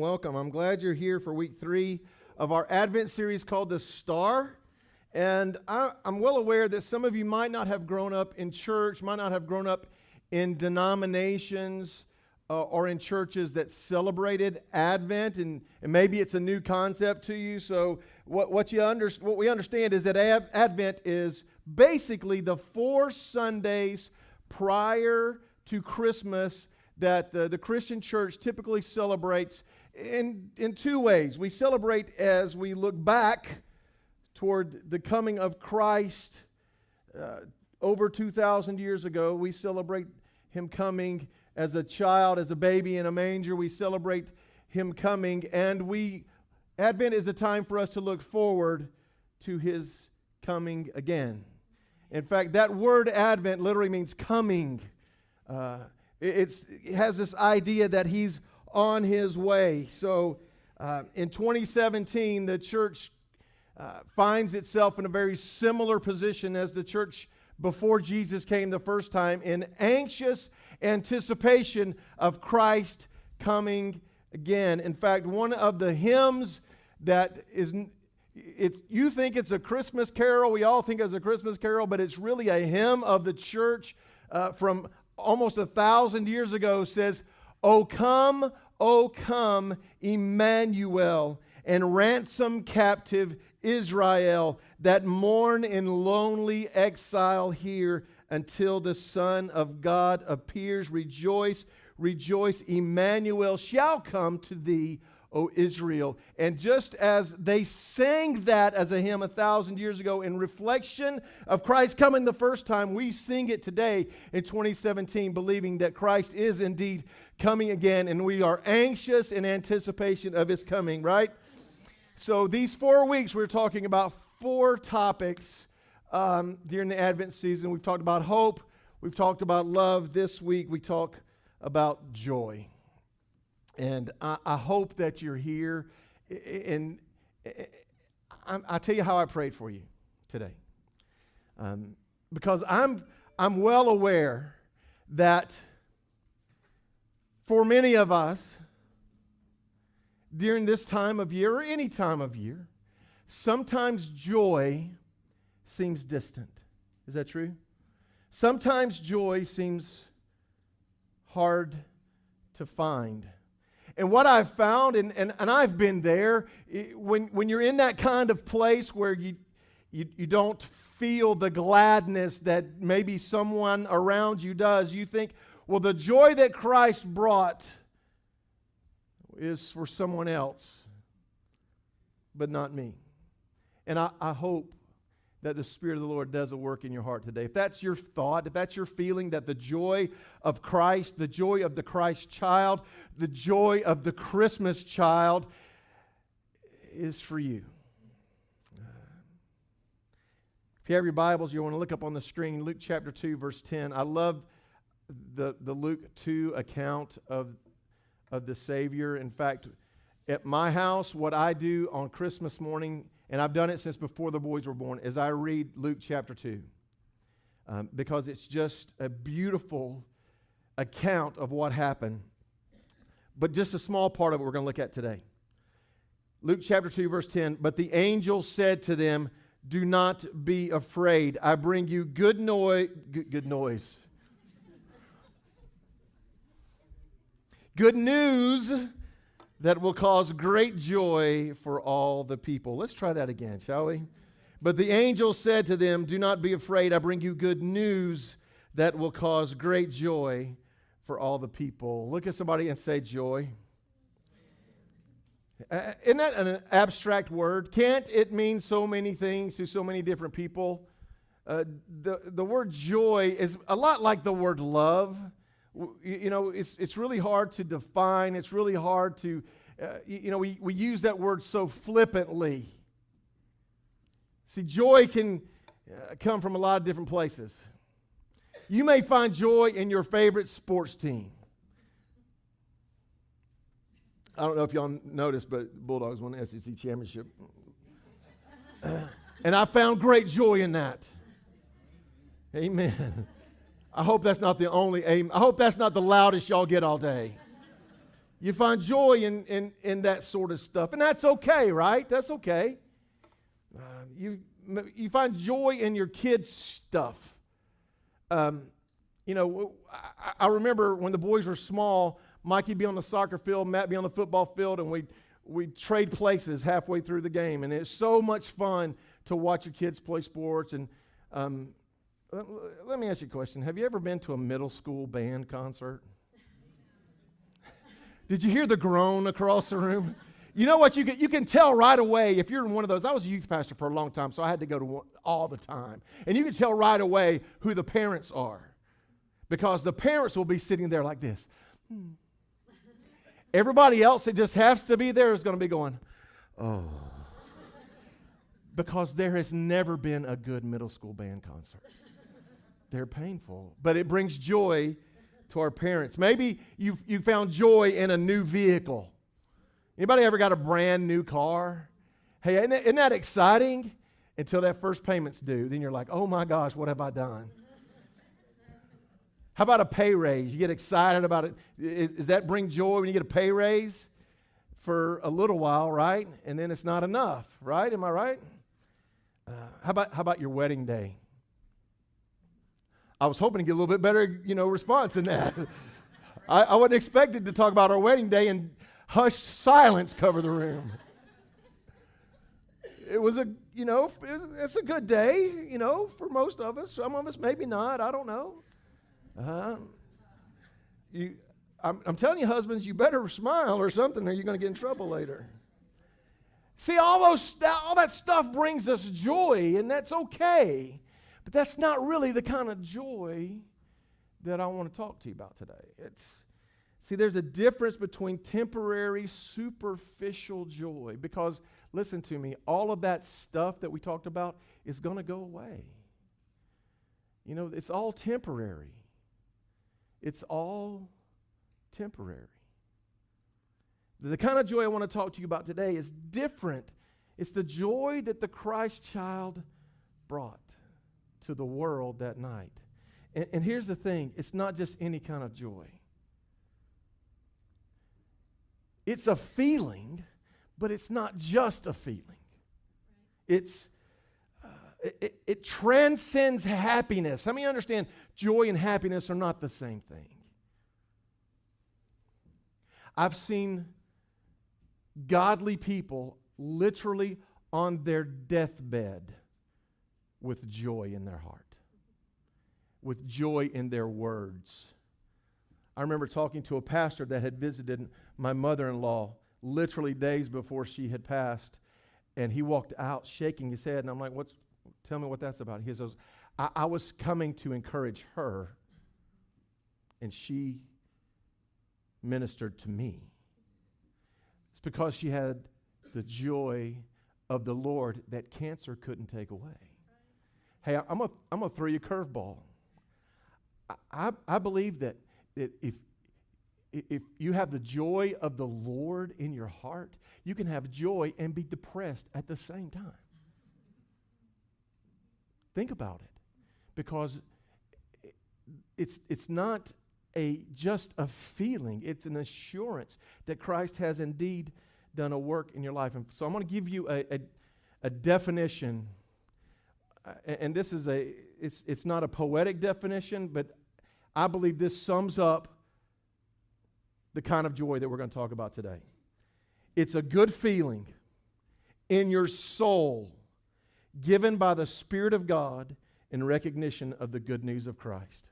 welcome. I'm glad you're here for week 3 of our Advent series called The Star. And I'm well aware that some of you might not have grown up in church, might not have grown up in denominations or in churches that celebrated Advent, and maybe it's a new concept to you. So what we understand is that Advent is basically the 4 Sundays prior to Christmas that the Christian church typically celebrates in 2 ways. We celebrate as we look back toward the coming of Christ over 2,000 years ago. We celebrate Him coming as a child, as a baby in a manger. We celebrate Him coming, and Advent is a time for us to look forward to His coming again. In fact, that word Advent literally means coming. It has this idea that He's on His way. So in 2017, the church finds itself in a very similar position as the church before Jesus came the first time, in anxious anticipation of Christ coming again. In fact, one of the hymns that you think it's a Christmas carol, we all think it's a Christmas carol, but it's really a hymn of the church from almost 1,000 years ago, says, O come, Emmanuel, and ransom captive Israel that mourn in lonely exile here until the Son of God appears. Rejoice, rejoice, Emmanuel shall come to thee, O Israel. And just as they sang that as a hymn 1,000 years ago in reflection of Christ coming the first time, we sing it today in 2017, believing that Christ is indeed coming again, and we are anxious in anticipation of His coming, right? So these 4 weeks, we're talking about 4 topics during the Advent season. We've talked about hope. We've talked about love. This week, we talk about joy. And I hope that you're here. And I'll tell you how I prayed for you today. Because I'm well aware that for many of us, during this time of year or any time of year, sometimes joy seems distant. Is that true? Sometimes joy seems hard to find. And what I've found, and I've been there, when you're in that kind of place where you don't feel the gladness that maybe someone around you does, you think, well, the joy that Christ brought is for someone else, but not me. And I hope that the Spirit of the Lord does a work in your heart today. If that's your thought, if that's your feeling, that the joy of Christ, the joy of the Christ child, the joy of the Christmas child is for you. If you have your Bibles, you want to look up on the screen, Luke chapter 2, verse 10. I love the Luke 2 account of the Savior. In fact, at my house, what I do on Christmas morning, and I've done it since before the boys were born, is I read Luke chapter 2 because it's just a beautiful account of what happened. But just a small part of it we're going to look at today. Luke chapter 2, verse 10, but the angel said to them, do not be afraid. I bring you good noise. Good news that will cause great joy for all the people. Let's try that again, shall we? But the angel said to them, do not be afraid. I bring you good news that will cause great joy for all the people. Look at somebody and say joy. Isn't that an abstract word? Can't it mean so many things to so many different people? The word joy is a lot like the word love. You know, it's really hard to define. It's really hard to, we use that word so flippantly. See, joy can come from a lot of different places. You may find joy in your favorite sports team. I don't know if y'all noticed, but Bulldogs won the SEC championship. And I found great joy in that. Amen. I hope that's not the only amen. I hope that's not the loudest y'all get all day. You find joy in that sort of stuff. And that's okay, right? That's okay. You find joy in your kids' stuff. You know, I remember when the boys were small, Mikey'd be on the soccer field, Matt be on the football field, and we'd trade places halfway through the game. And it's so much fun to watch your kids play sports. And let me ask you a question. Have you ever been to a middle school band concert? Did you hear the groan across the room? You know what? You can tell right away if you're in one of those. I was a youth pastor for a long time, so I had to go to one all the time. And you can tell right away who the parents are, because the parents will be sitting there like this. Everybody else that just has to be there is going to be going, oh. Because there has never been a good middle school band concert. They're painful, but it brings joy to our parents. Maybe you found joy in a new vehicle. Anybody ever got a brand new car? Hey, isn't that exciting? Until that first payment's due. Then you're like, oh my gosh, what have I done? How about a pay raise? You get excited about it. Does that bring joy when you get a pay raise? For a little while, right? And then it's not enough, right? Am I right? How about your wedding day? I was hoping to get a little bit better, response than that. I wasn't expected to talk about our wedding day and hushed silence cover the room. It was it's a good day, for most of us. Some of us maybe not. I don't know. I'm telling you, husbands, you better smile or something, or you're going to get in trouble later. See, all that stuff brings us joy, and that's okay. But that's not really the kind of joy that I want to talk to you about today. There's a difference between temporary, superficial joy. Because, listen to me, all of that stuff that we talked about is going to go away. It's all temporary. It's all temporary. The kind of joy I want to talk to you about today is different. It's the joy that the Christ child brought to the world that night. And here's the thing, it's not just any kind of joy. It's a feeling, but it's not just a feeling. It transcends happiness. How many understand joy and happiness are not the same thing? I've seen godly people literally on their deathbed with joy in their heart, with joy in their words. I remember talking to a pastor that had visited my mother-in-law literally days before she had passed, and he walked out shaking his head, and I'm like, tell me what that's about. He says, I was coming to encourage her, and she ministered to me. It's because she had the joy of the Lord that cancer couldn't take away. Hey, I'm gonna throw you a curveball. I believe that if you have the joy of the Lord in your heart, you can have joy and be depressed at the same time. Think about it, because it's not just a feeling. It's an assurance that Christ has indeed done a work in your life. And so I'm going to give you a definition, and this is it's not a poetic definition, but I believe this sums up the kind of joy that we're going to talk about today. It's a good feeling in your soul given by the Spirit of God in recognition of the good news of Christ.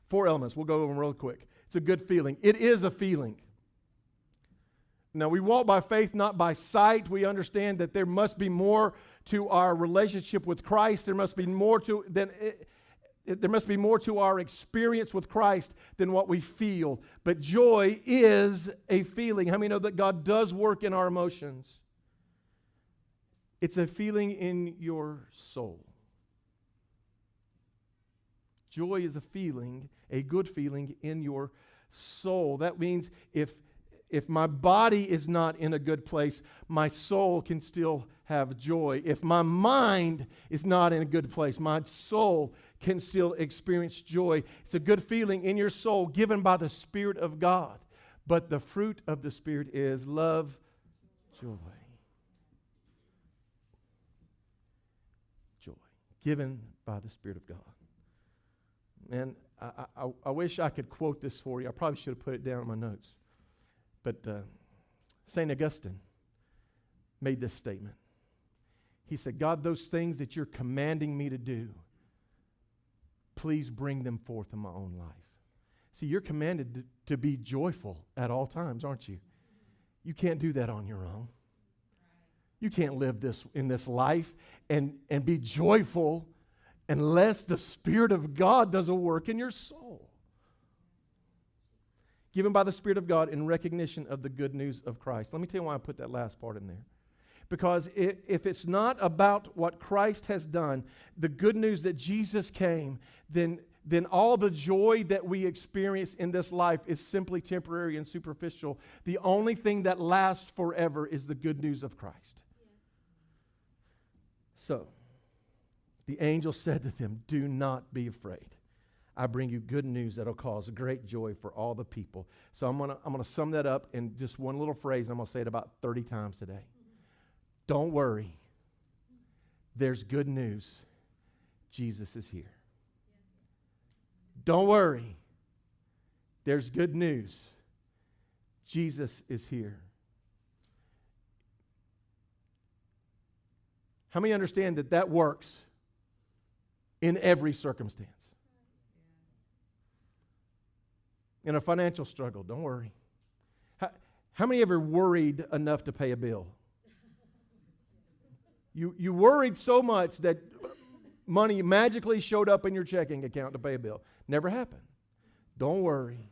4 elements. We'll go over them real quick. It's a good feeling. It is a feeling. Now, we walk by faith, not by sight. We understand that there must be more to our relationship with Christ. There must be more to our experience with Christ than what we feel. But joy is a feeling. How many know that God does work in our emotions? It's a feeling in your soul. Joy is a feeling, a good feeling in your soul. That means if my body is not in a good place, my soul can still have joy. If my mind is not in a good place, my soul can still experience joy. It's a good feeling in your soul given by the Spirit of God. But the fruit of the Spirit is love, joy. Joy. Given by the Spirit of God. And I wish I could quote this for you. I probably should have put it down in my notes. But St. Augustine made this statement. He said, God, those things that you're commanding me to do, please bring them forth in my own life. See, you're commanded to be joyful at all times, aren't you? You can't do that on your own. You can't live in this life and be joyful unless the Spirit of God does a work in your soul. Given by the Spirit of God in recognition of the good news of Christ. Let me tell you why I put that last part in there. Because if it's not about what Christ has done, the good news that Jesus came, then all the joy that we experience in this life is simply temporary and superficial. The only thing that lasts forever is the good news of Christ. Yes. So, the angel said to them, do not be afraid. I bring you good news that will cause great joy for all the people. So I'm gonna sum that up in just one little phrase. I'm going to say it about 30 times today. Don't worry. There's good news. Jesus is here. Don't worry. There's good news. Jesus is here. How many understand that works in every circumstance? In a financial struggle, don't worry. How many ever worried enough to pay a bill? You worried so much that money magically showed up in your checking account to pay a bill. Never happened. Don't worry.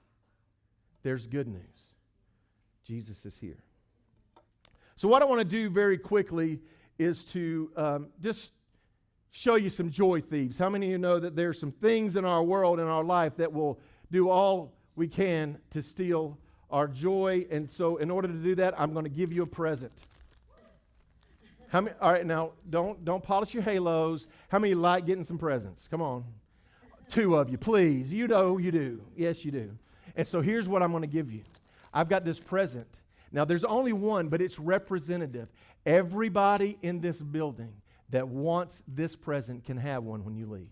There's good news. Jesus is here. So what I want to do very quickly is to just show you some joy thieves. How many of you know that there's some things in our world, in our life, that will do all we can to steal our joy? And so in order to do that, I'm going to give you a present. How many? All right, now don't polish your halos. How many like getting some presents? Come on. 2 of you, please. You know you do. Yes, you do. And so here's what I'm going to give you. I've got this present. Now there's only one, but it's representative. Everybody in this building that wants this present can have one when you leave.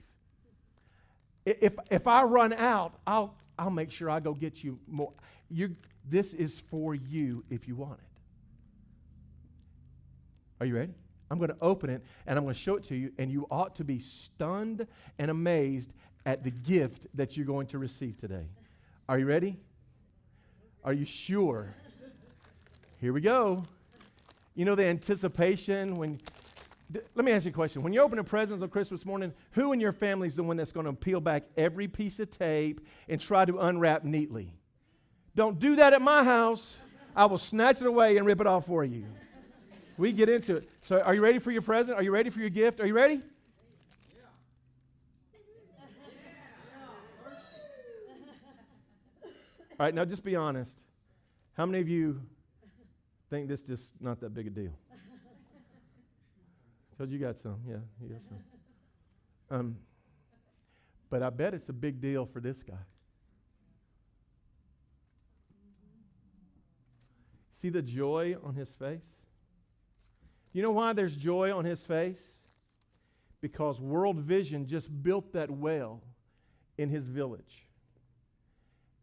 If I run out, I'll make sure I go get you more. This is for you if you want it. Are you ready? I'm going to open it and I'm going to show it to you, and you ought to be stunned and amazed at the gift that you're going to receive today. Are you ready? Are you sure? Here we go. You know the anticipation when... Let me ask you a question. When you open presents on Christmas morning, who in your family is the one that's going to peel back every piece of tape and try to unwrap neatly? Don't do that at my house. I will snatch it away and rip it off for you. We get into it. So are you ready for your present? Are you ready for your gift? Are you ready? Yeah. All right, now just be honest. How many of you think this is just not that big a deal? Because you got some. Yeah, you got some. But I bet it's a big deal for this guy. See the joy on his face? You know why there's joy on his face? Because World Vision just built that well in his village.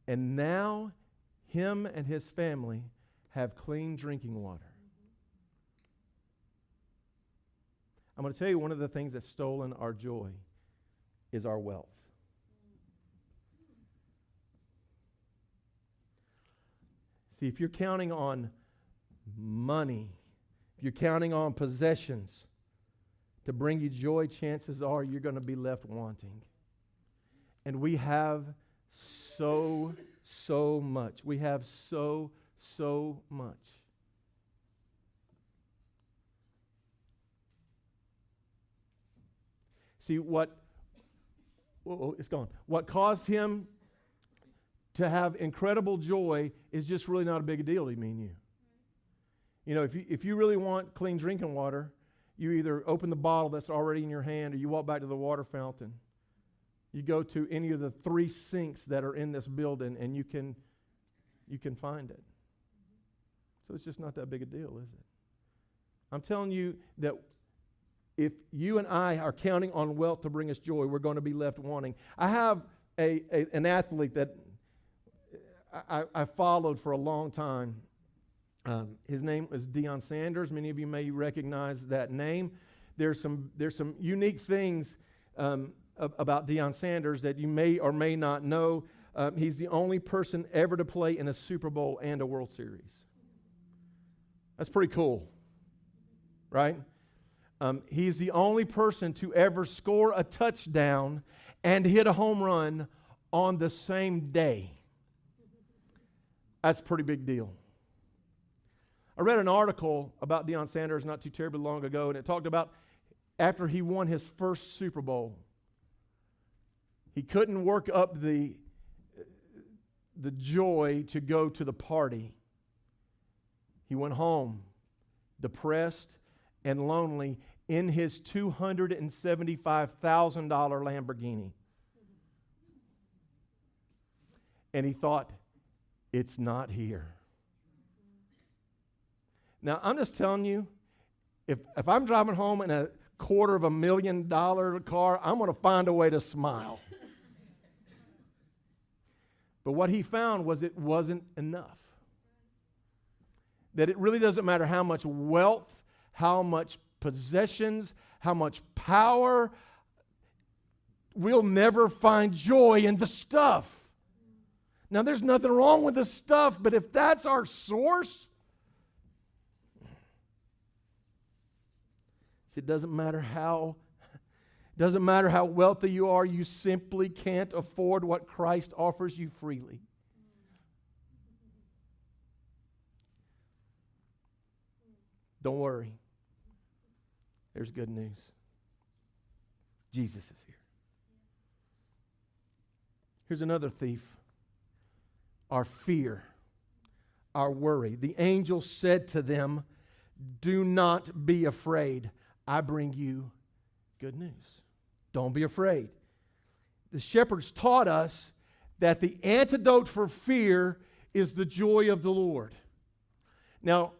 And now him and his family have clean drinking water. I'm going to tell you, one of the things that's stolen our joy is our wealth. See, if you're counting on money, if you're counting on possessions to bring you joy, chances are you're going to be left wanting. And we have so much. We have so much. See, it's gone. What caused him to have incredible joy is just really not a big deal to me and you. You know, if you really want clean drinking water, you either open the bottle that's already in your hand, or you walk back to the water fountain. You go to any of the 3 sinks that are in this building, and you can you can find it. So it's just not that big a deal, is it? I'm telling you that if you and I are counting on wealth to bring us joy, we're going to be left wanting. I have an athlete that I followed for a long time. His name was Deion Sanders. Many of you may recognize that name. There's some unique things about Deion Sanders that you may or may not know. He's the only person ever to play in a Super Bowl and a World Series. That's pretty cool, right? He's the only person to ever score a touchdown and hit a home run on the same day. That's a pretty big deal. I read an article about Deion Sanders not too terribly long ago, and it talked about after he won his first Super Bowl, he couldn't work up the joy to go to the party. He went home depressed and lonely in his $275,000 Lamborghini. And he thought, it's not here. Now, I'm just telling you, if I'm driving home in a $250,000 car, I'm going to find a way to smile. But what he found was it wasn't enough. That it really doesn't matter how much wealth, how much possessions, how much power, we'll never find joy in the stuff. Now, there's nothing wrong with the stuff, but if that's our source, it doesn't matter how wealthy you are, you simply can't afford what Christ offers you freely. Don't worry. There's good news. Jesus is here. Here's another thief. Our fear, our worry. The angel said to them, do not be afraid. I bring you good news. Don't be afraid. The shepherds taught us that the antidote for fear is the joy of the Lord. Now,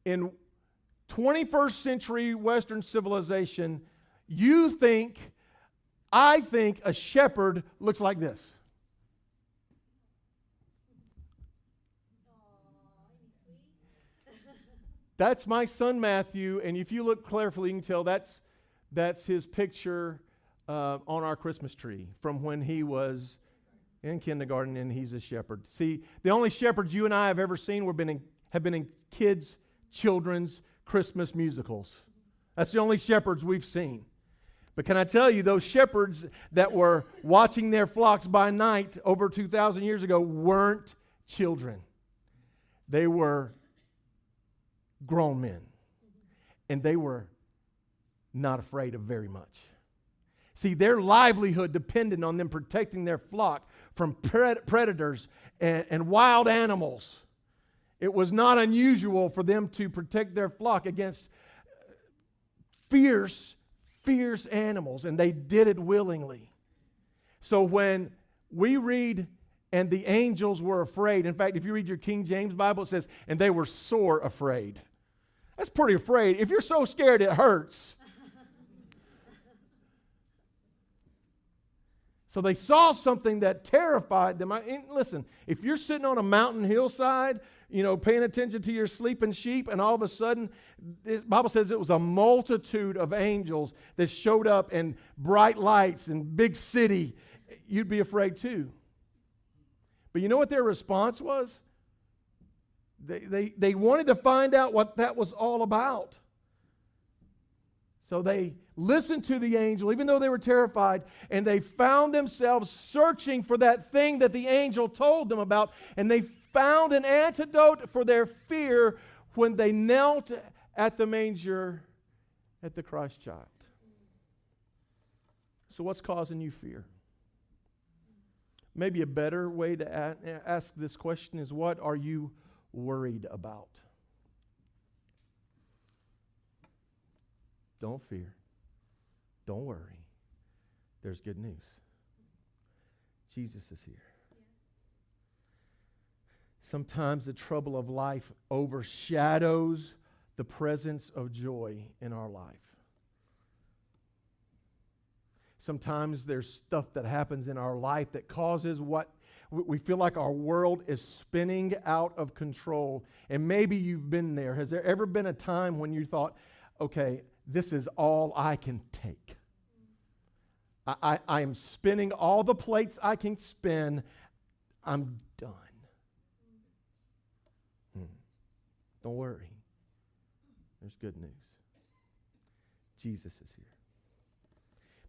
in 21st century Western civilization, I think a shepherd looks like this. That's my son Matthew, and if you look carefully, you can tell that's his picture on our Christmas tree from when he was in kindergarten, and he's a shepherd. See, the only shepherds you and I have ever seen have been in kids' children's Christmas musicals. That's the only shepherds we've seen. But can I tell you, those shepherds that were watching their flocks by night over 2,000 years ago weren't children. They were grown men. And they were not afraid of very much. See, their livelihood depended on them protecting their flock from predators and wild animals. It was not unusual for them to protect their flock against fierce animals, and they did it willingly. So when we read, and the angels were afraid, in fact, if you read your King James Bible, it says, and they were sore afraid. That's pretty afraid. If you're so scared, it hurts. So they saw something that terrified them. Listen, if you're sitting on a mountain hillside, paying attention to your sleeping sheep, and all of a sudden, the Bible says it was a multitude of angels that showed up in bright lights and big city, you'd be afraid too. But you know what their response was? They wanted to find out what that was all about. So they listened to the angel, even though they were terrified, and they found themselves searching for that thing that the angel told them about, and they found an antidote for their fear when they knelt at the manger at the Christ child. So what's causing you fear? Maybe a better way to ask this question is, what are you worried about? Don't fear. Don't worry. There's good news. Jesus is here. Sometimes the trouble of life overshadows the presence of joy in our life. Sometimes there's stuff that happens in our life that causes what we feel like our world is spinning out of control. And maybe you've been there. Has there ever been a time when you thought, okay, this is all I can take? I am spinning all the plates I can spin. I'm done. Don't worry. There's good news. Jesus is here.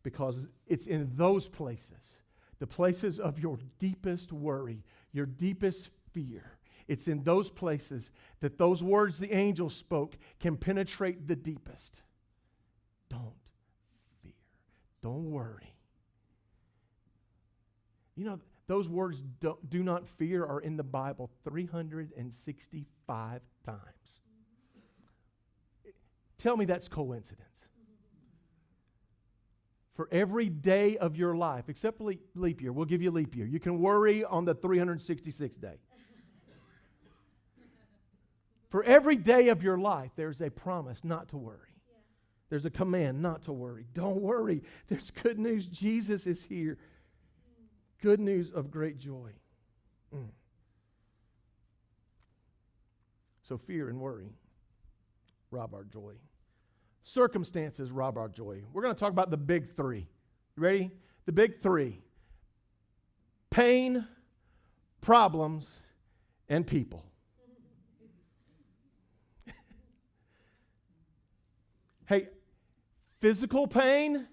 Because it's in those places, the places of your deepest worry, your deepest fear, it's in those places that those words the angel spoke can penetrate the deepest. Don't fear. Don't worry. You know, those words, do not fear, are in the Bible 365 times. Tell me that's coincidence. For every day of your life, except leap year. We'll give you leap year. You can worry on the 366th day. For every day of your life, there's a promise not to worry. Yes. There's a command not to worry. Don't worry. There's good news. Jesus is here. Good news of great joy. So fear and worry rob our joy. Circumstances rob our joy. We're going to talk about the big three. You ready? The big three. Pain, problems, and people. Hey, physical pain,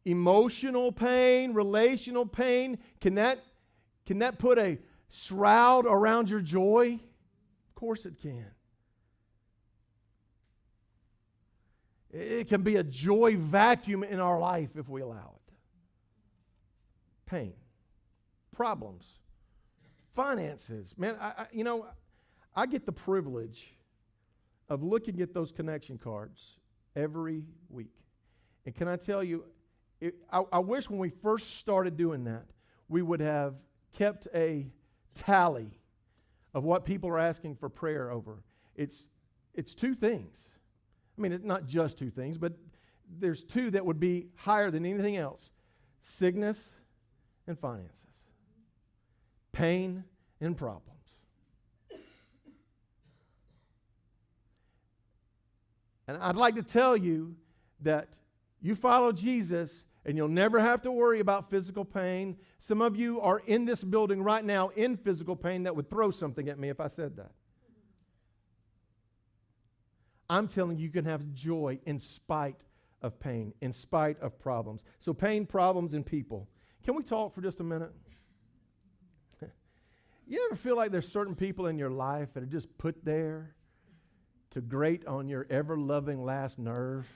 emotional pain, relational pain, can that put a shroud around your joy? Of course it can. It can be a joy vacuum in our life if we allow it. Pain, problems, finances. Man, I get the privilege of looking at those connection cards every week. And can I tell you, I wish when we first started doing that, we would have kept a tally of what people are asking for prayer over. It's two things. I mean, it's not just two things, but there's two that would be higher than anything else. Sickness and finances. Pain and problems. And I'd like to tell you that you follow Jesus and you'll never have to worry about physical pain. Some of you are in this building right now in physical pain that would throw something at me if I said that. I'm telling you, you can have joy in spite of pain, in spite of problems. So pain, problems, and people. Can we talk for just a minute? You ever feel like there's certain people in your life that are just put there to grate on your ever-loving last nerve?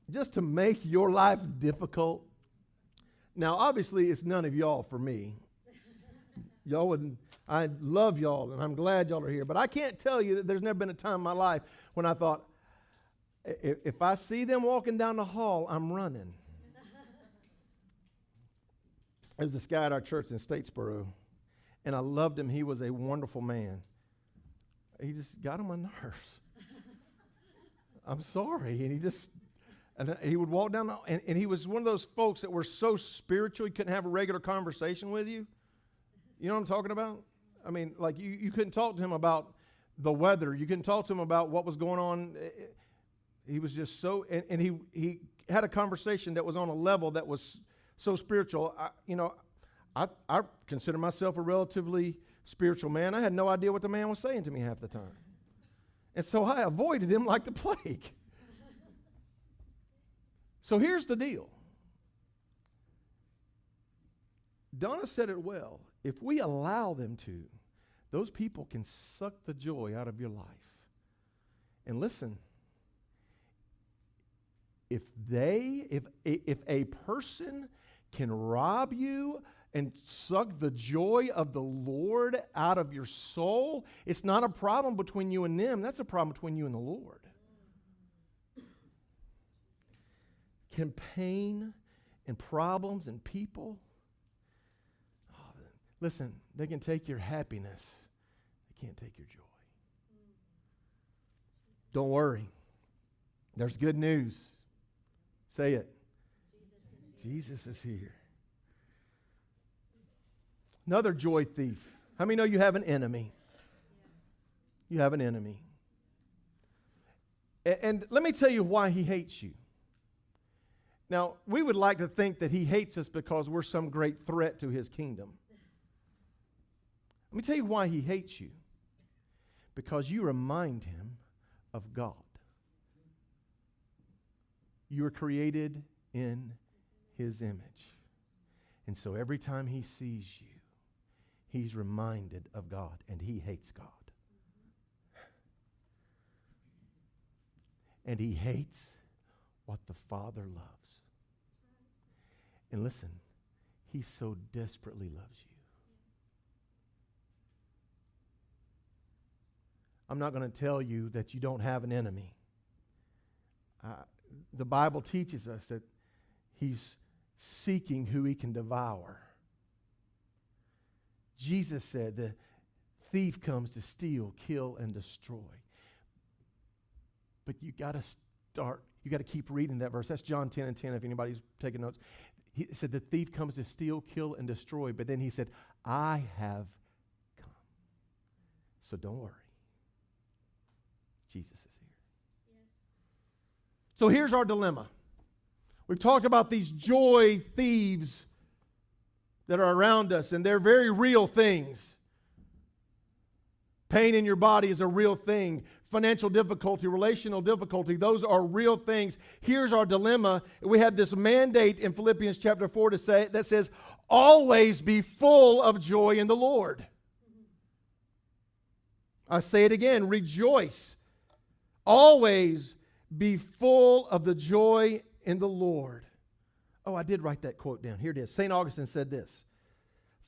Just to make your life difficult? Now, obviously, it's none of y'all for me. Y'all wouldn't. I love y'all, and I'm glad y'all are here. But I can't tell you that there's never been a time in my life when I thought, if I see them walking down the hall, I'm running. There's this guy at our church in Statesboro, and I loved him. He was a wonderful man. He just got on my nerves. I'm sorry. And he would walk down, and he was one of those folks that were so spiritual, he couldn't have a regular conversation with you. You know what I'm talking about? I mean, like you couldn't talk to him about the weather. You couldn't talk to him about what was going on. He was just so, and he had a conversation that was on a level that was so spiritual. I consider myself a relatively spiritual man. I had no idea what the man was saying to me half the time. And so I avoided him like the plague. So here's the deal. Donna said it well. If we allow them to, those people can suck the joy out of your life. And listen, if a person can rob you and suck the joy of the Lord out of your soul, it's not a problem between you and them. That's a problem between you and the Lord. Can pain and problems and people. Oh, listen, they can take your happiness. They can't take your joy. Don't worry. There's good news. Say it. Jesus is here. Another joy thief. How many know you have an enemy? You have an enemy. And let me tell you why he hates you. Now, we would like to think that he hates us because we're some great threat to his kingdom. Let me tell you why he hates you. Because you remind him of God. You were created in his image. And so every time he sees you, he's reminded of God, and he hates God. And he hates what the Father loves. And listen, he so desperately loves you. I'm not going to tell you that you don't have an enemy. The Bible teaches us that he's seeking who he can devour. Jesus said the thief comes to steal, kill, and destroy. But you got to keep reading that verse. That's John 10:10 if anybody's taking notes. He said the thief comes to steal, kill, and destroy. But then he said, I have come. So don't worry. Jesus is here. Yes. So here's our dilemma. We've talked about these joy thieves that are around us, and they're very real things. Pain in your body is a real thing. Financial difficulty, relational difficulty, those are real things. Here's our dilemma. We have this mandate in Philippians chapter 4 that says, always be full of joy in the Lord. I say it again, rejoice. Always be full of the joy in the Lord. Oh, I did write that quote down. Here it is. St. Augustine said this,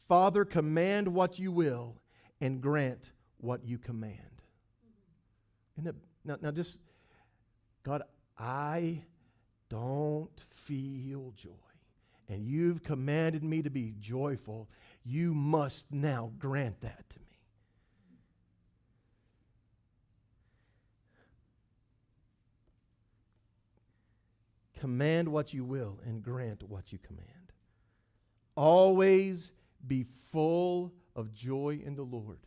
Father, command what you will and grant what you command. Now just, God, I don't feel joy. And you've commanded me to be joyful. You must now grant that to me. Command what you will and grant what you command. Always be full of joy in the Lord.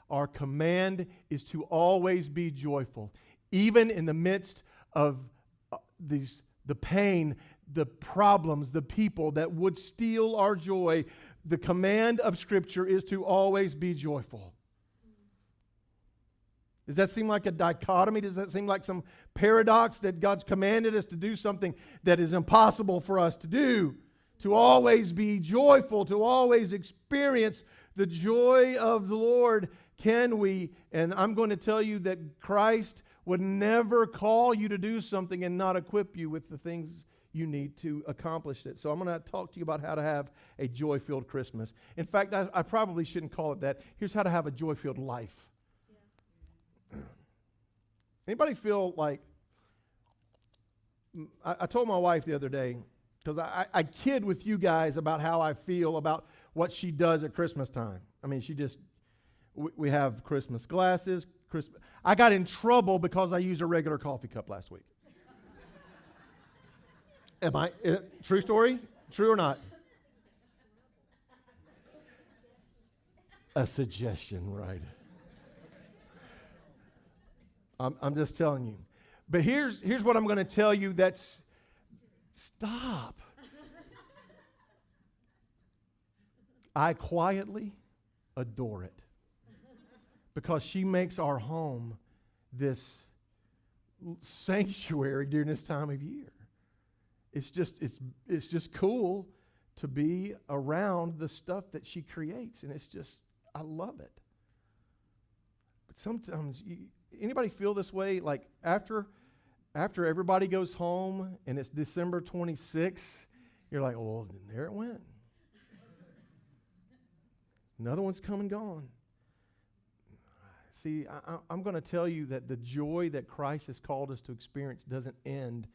Our command is to always be joyful, even in the midst of the pain, the problems, the people that would steal our joy. The command of Scripture is to always be joyful. Does that seem like a dichotomy? Does that seem like some paradox that God's commanded us to do something that is impossible for us to do? To always be joyful, to always experience the joy of the Lord. Can we? And I'm going to tell you that Christ would never call you to do something and not equip you with the things you need to accomplish it. So I'm going to talk to you about how to have a joy-filled Christmas. In fact, I probably shouldn't call it that. Here's how to have a joy-filled life. Yeah. Anybody feel like, I told my wife the other day, because I kid with you guys about how I feel about what she does at Christmas time. I mean, we have Christmas glasses. I got in trouble because I used a regular coffee cup last week. True story? True or not? A suggestion, right. I'm just telling you. But here's what I'm going to tell you that's, stop. I quietly adore it because she makes our home this sanctuary during this time of year. It's just cool to be around the stuff that she creates, and I love it. But sometimes, anybody feel this way? Like after everybody goes home and it's December 26th, you're like, well, there it went. Another one's come and gone. See, I'm going to tell you that the joy that Christ has called us to experience doesn't end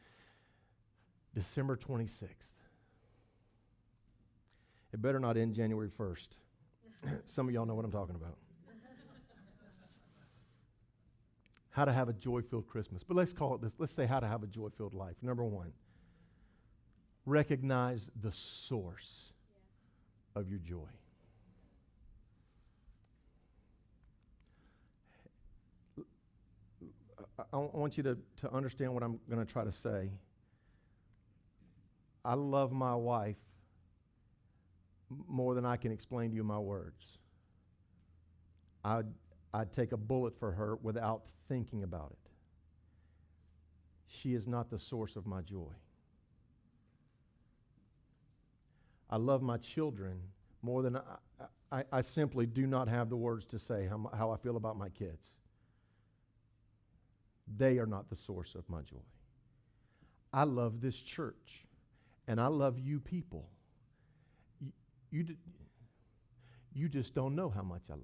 December 26th. It better not end January 1st. Some of y'all know what I'm talking about. How to have a joy-filled Christmas. But let's call it this. Let's say how to have a joy-filled life. Number one, recognize the source of your joy. I want you to understand what I'm going to try to say. I love my wife more than I can explain to you in my words. I'd take a bullet for her without thinking about it. She is not the source of my joy. I love my children more than I simply do not have the words to say how I feel about my kids. They are not the source of my joy. I love this church, and I love you people. You just don't know how much I love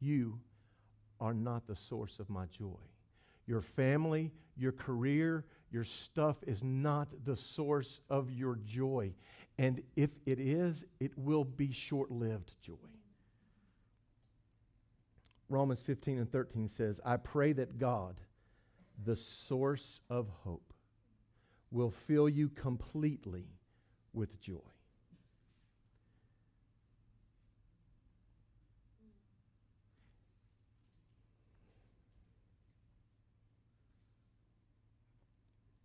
you. You are not the source of my joy. Your family, your career, your stuff is not the source of your joy. And if it is, it will be short-lived joy. Romans 15:13 says, I pray that God, the source of hope, will fill you completely with joy.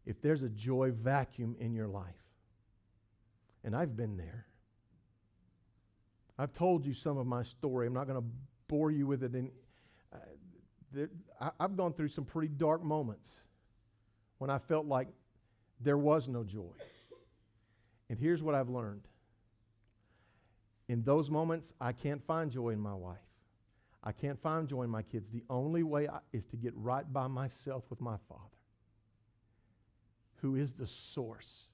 If there's a joy vacuum in your life, and I've been there, I've told you some of my story. I'm not going to bore you with it. I've gone through some pretty dark moments when I felt like there was no joy. And here's what I've learned. In those moments, I can't find joy in my wife. I can't find joy in my kids. The only way is to get right by myself with my Father, who is the source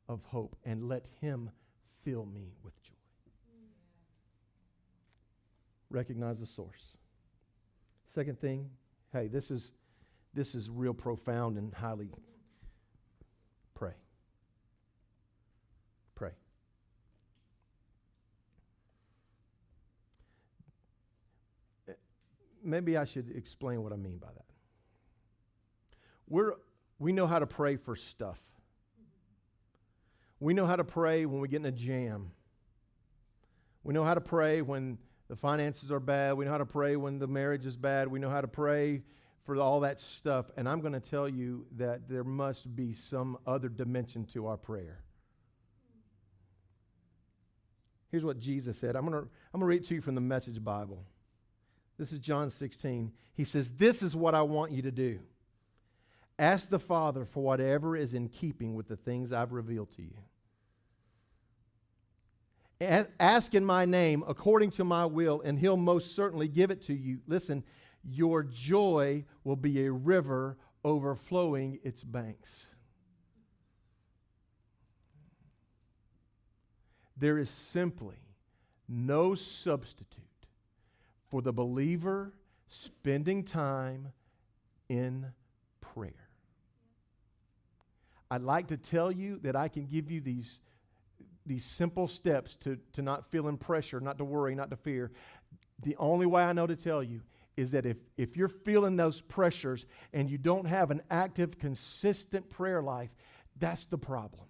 of hope, and let Him fill me with joy. Recognize the source. Second thing, hey, this is real profound and highly. Pray. Pray. Maybe I should explain what I mean by that. We know how to pray for stuff. We know how to pray when we get in a jam. We know how to pray when the finances are bad. We know how to pray when the marriage is bad. We know how to pray for all that stuff. And I'm going to tell you that there must be some other dimension to our prayer. Here's what Jesus said. I'm going to read to you from the Message Bible. This is John 16. He says, "This is what I want you to do. Ask the Father for whatever is in keeping with the things I've revealed to you. Ask in my name according to my will, and He'll most certainly give it to you." Listen, your joy will be a river overflowing its banks. There is simply no substitute for the believer spending time in prayer. I'd like to tell you that I can give you these simple steps to not feeling pressure, not to worry, not to fear. The only way I know to tell you is that if you're feeling those pressures and you don't have an active, consistent prayer life, that's the problem.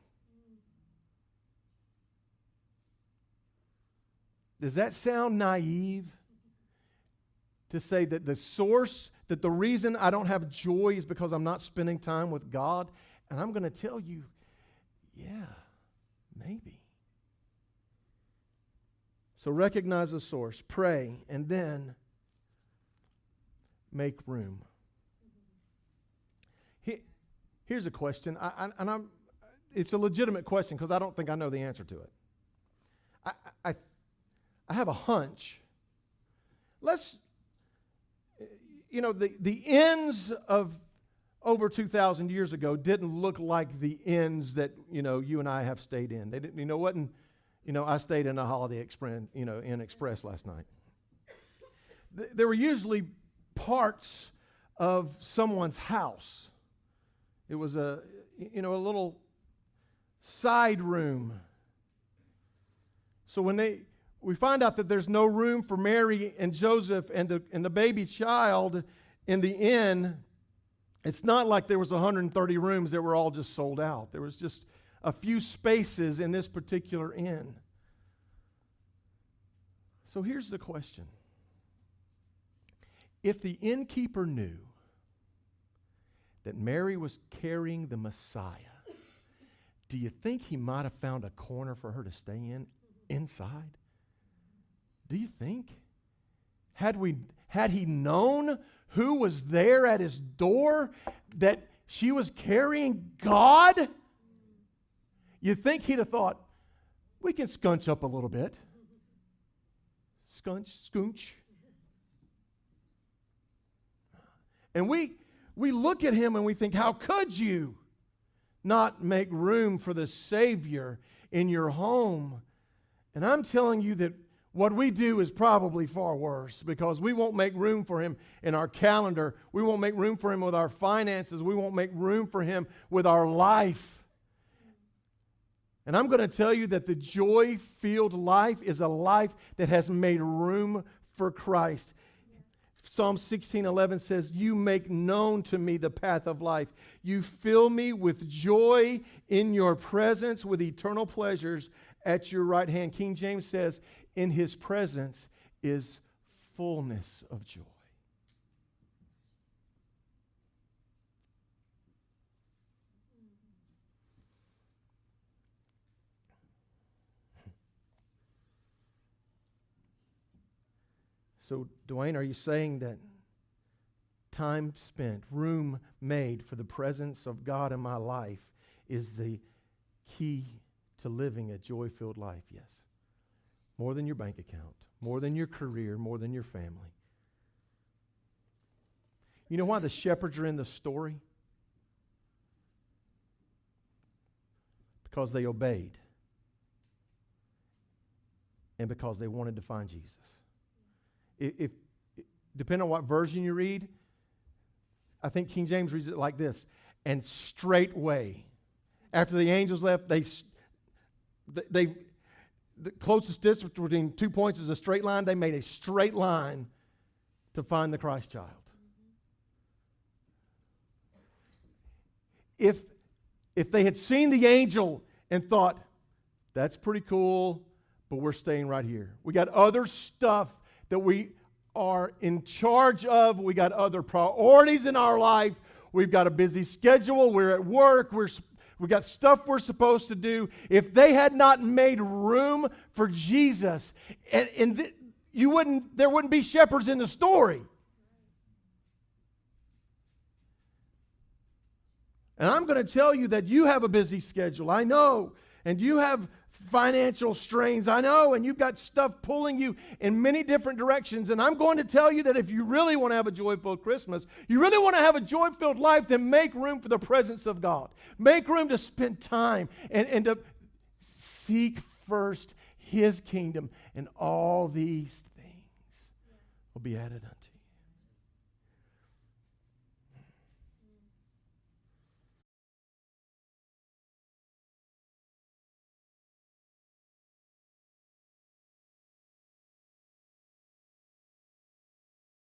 Does that sound naive? To say that the reason I don't have joy is because I'm not spending time with God? And I'm going to tell you, yeah, maybe. So recognize the source, pray, and then make room. Here's a question, it's a legitimate question because I don't think I know the answer to it. I have a hunch. The ends of over 2,000 years ago didn't look like the ends that, you and I have stayed in. They didn't, I stayed in a Holiday Inn Express last night. There were usually parts of someone's house. It was a little side room. So when we find out that there's no room for Mary and Joseph and the baby child in the inn, it's not like there was 130 rooms that were all just sold out. There was just a few spaces in this particular inn. So here's the question. If the innkeeper knew that Mary was carrying the Messiah, do you think he might have found a corner for her to stay inside? Do you think? Had he known who was there at his door, that she was carrying God, you think he'd have thought, we can scunch up a little bit. Scooch. And we look at him and we think, how could you not make room for the Savior in your home? And I'm telling you that what we do is probably far worse, because we won't make room for him in our calendar. We won't make room for him with our finances. We won't make room for him with our life. And I'm going to tell you that the joy-filled life is a life that has made room for Christ. Psalm 16:11 says, you make known to me the path of life. You fill me with joy in your presence, with eternal pleasures at your right hand. King James says, in his presence is fullness of joy. So, Dwayne, are you saying that time spent, room made for the presence of God in my life is the key to living a joy-filled life? Yes. More than your bank account, more than your career, more than your family. You know why the shepherds are in the story? Because they obeyed. And because they wanted to find Jesus. If depending on what version you read, I think King James reads it like this: and straightway, after the angels left, they the closest distance between 2 points is a straight line. They made a straight line to find the Christ child. If they had seen the angel and thought, that's pretty cool, but we're staying right here. We got other stuff that we are in charge of. We got other priorities in our life. We've got a busy schedule. We're at work. We got stuff we're supposed to do. If they had not made room for Jesus, there wouldn't be shepherds in the story. And I'm going to tell you that you have a busy schedule. I know. And you have financial strains, I know, and you've got stuff pulling you in many different directions. And I'm going to tell you that if you really want to have a joy-filled Christmas, you really want to have a joy-filled life, then make room for the presence of God. Make room to spend time and to seek first His kingdom, and all these things will be added unto you.